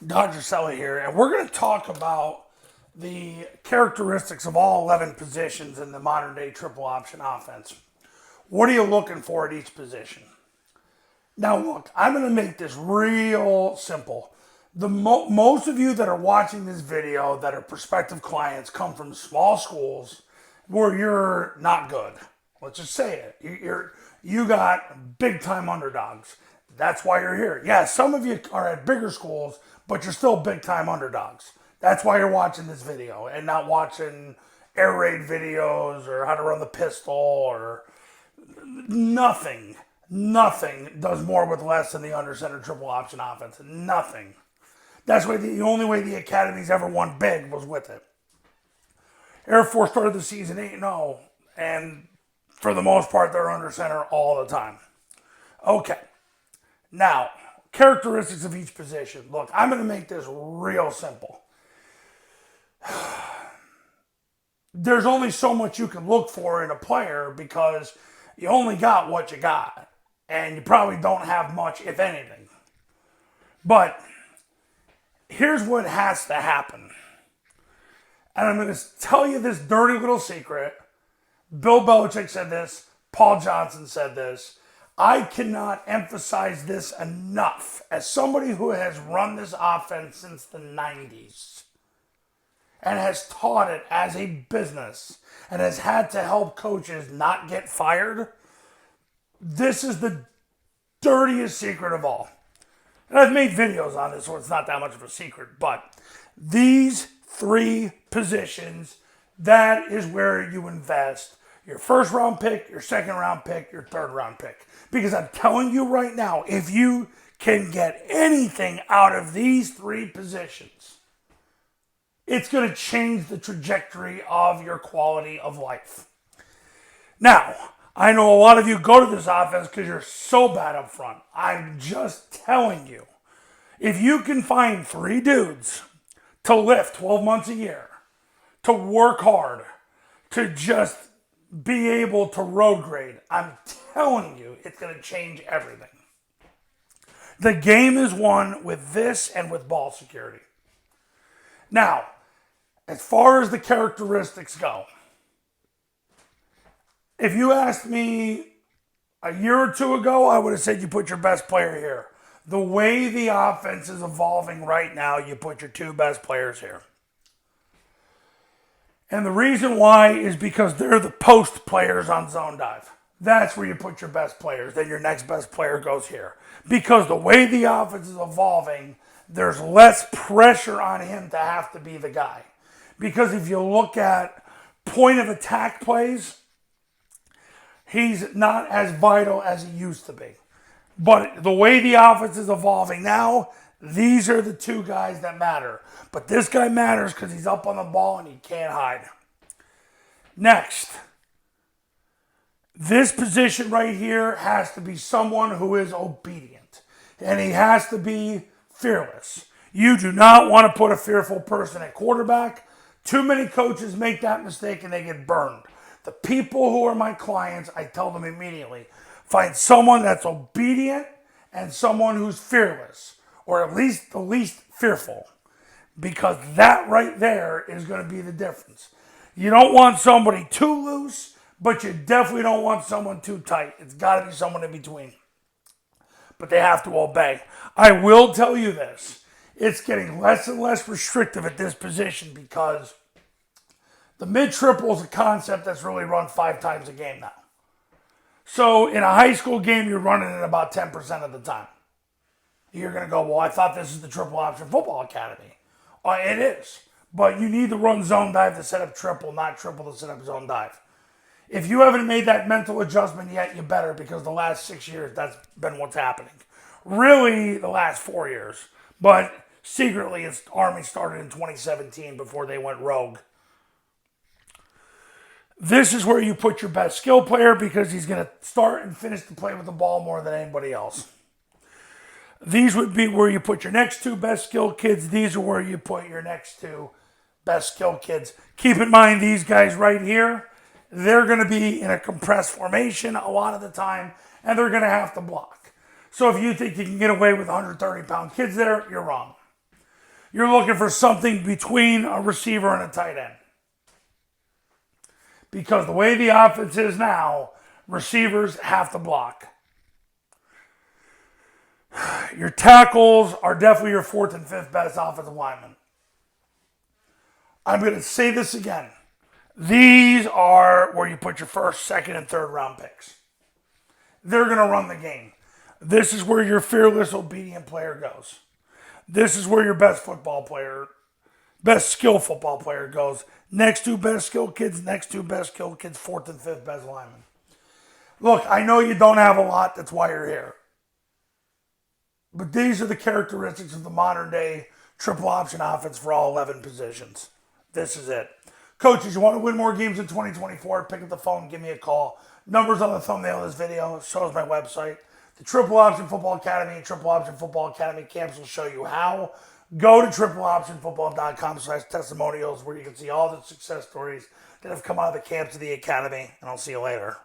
Dodger Sella here, and we're going to talk about the characteristics of all 11 positions in the modern day triple option offense. What are you looking for at each position? Now, look, I'm going to make this real simple. Most of you that are watching this video that are prospective clients come from small schools where you're not good. Let's just say it. You got big time underdogs. That's why you're here. Yeah, some of you are at bigger schools, but you're still big time underdogs. That's why you're watching this video and not watching air raid videos or how to run the pistol or nothing. Nothing does more with less than the under center triple option offense. Nothing. That's why the only way the Academy's ever won big was with it. Air Force started the season 8-0, and for the most part, they're under center all the time. Okay. Now, characteristics of each position. Look, I'm going to make this real simple. There's only so much you can look for in a player because you only got what you got. And you probably don't have much, if anything. But here's what has to happen. And I'm going to tell you this dirty little secret. Bill Belichick said this. Paul Johnson said this. I cannot emphasize this enough. As somebody who has run this offense since the 90s and has taught it as a business and has had to help coaches not get fired, this is the dirtiest secret of all. And I've made videos on this, so it's not that much of a secret. But these three positions, that is where you invest your first round pick, your second round pick, your third round pick. Because I'm telling you right now, if you can get anything out of these three positions, it's going to change the trajectory of your quality of life. Now, I know a lot of you go to this offense because you're so bad up front. I'm just telling you, if you can find three dudes to lift 12 months a year, to work hard, to just be able to road grade, I'm telling you, it's going to change everything. The game is won with this and with ball security. Now, as far as the characteristics go, if you asked me a year or two ago, I would have said you put your best player here. The way the offense is evolving right now, you put your two best players here. And the reason why is because they're the post players on zone dive. That's where you put your best players. Then your next best player goes here. Because the way the offense is evolving, there's less pressure on him to have to be the guy. Because if you look at point of attack plays, he's not as vital as he used to be. But the way the offense is evolving now, these are the two guys that matter. But this guy matters because he's up on the ball and he can't hide. Next, this position right here has to be someone who is obedient. And he has to be fearless. You do not want to put a fearful person at quarterback. Too many coaches make that mistake and they get burned. The people who are my clients, I tell them immediately, find someone that's obedient and someone who's fearless, or at least the least fearful, because that right there is going to be the difference. You don't want somebody too loose, but you definitely don't want someone too tight. It's got to be someone in between. But they have to obey. I will tell you this. It's getting less and less restrictive at this position because the mid-triple is a concept that's really run 5 times a game now. So in a high school game, you're running it about 10% of the time. You're going to go, well, I thought this is the triple option football academy. It is. But you need to run zone dive to set up triple, not triple to set up zone dive. If you haven't made that mental adjustment yet, you better, because the last 6 years, that's been what's happening. Really, the last 4 years. But secretly, Army started in 2017 before they went rogue. This is where you put your best skill player because he's going to start and finish the play with the ball more than anybody else. These would be where you put your next two best skill kids. These are where you put your next two best skill kids. Keep in mind these guys right here, they're going to be in a compressed formation a lot of the time, and they're going to have to block. So if you think you can get away with 130-pound kids there, you're wrong. You're looking for something between a receiver and a tight end. Because the way the offense is now, receivers have to block. Your tackles are definitely your fourth and fifth best offensive linemen. I'm going to say this again. These are where you put your first, second, and third round picks. They're going to run the game. This is where your fearless, obedient player goes. This is where your best football player, best skill football player goes. Next two best skill kids, fourth and fifth best linemen. Look, I know you don't have a lot. That's why you're here. But these are the characteristics of the modern day triple option offense for all 11 positions. This is it. Coaches, you want to win more games in 2024? Pick up the phone, give me a call. Numbers on the thumbnail of this video. Shows my website. The Triple Option Football Academy and Triple Option Football Academy camps will show you how. Go to tripleoptionfootball.com/testimonials where you can see all the success stories that have come out of the camps of the academy. And I'll see you later.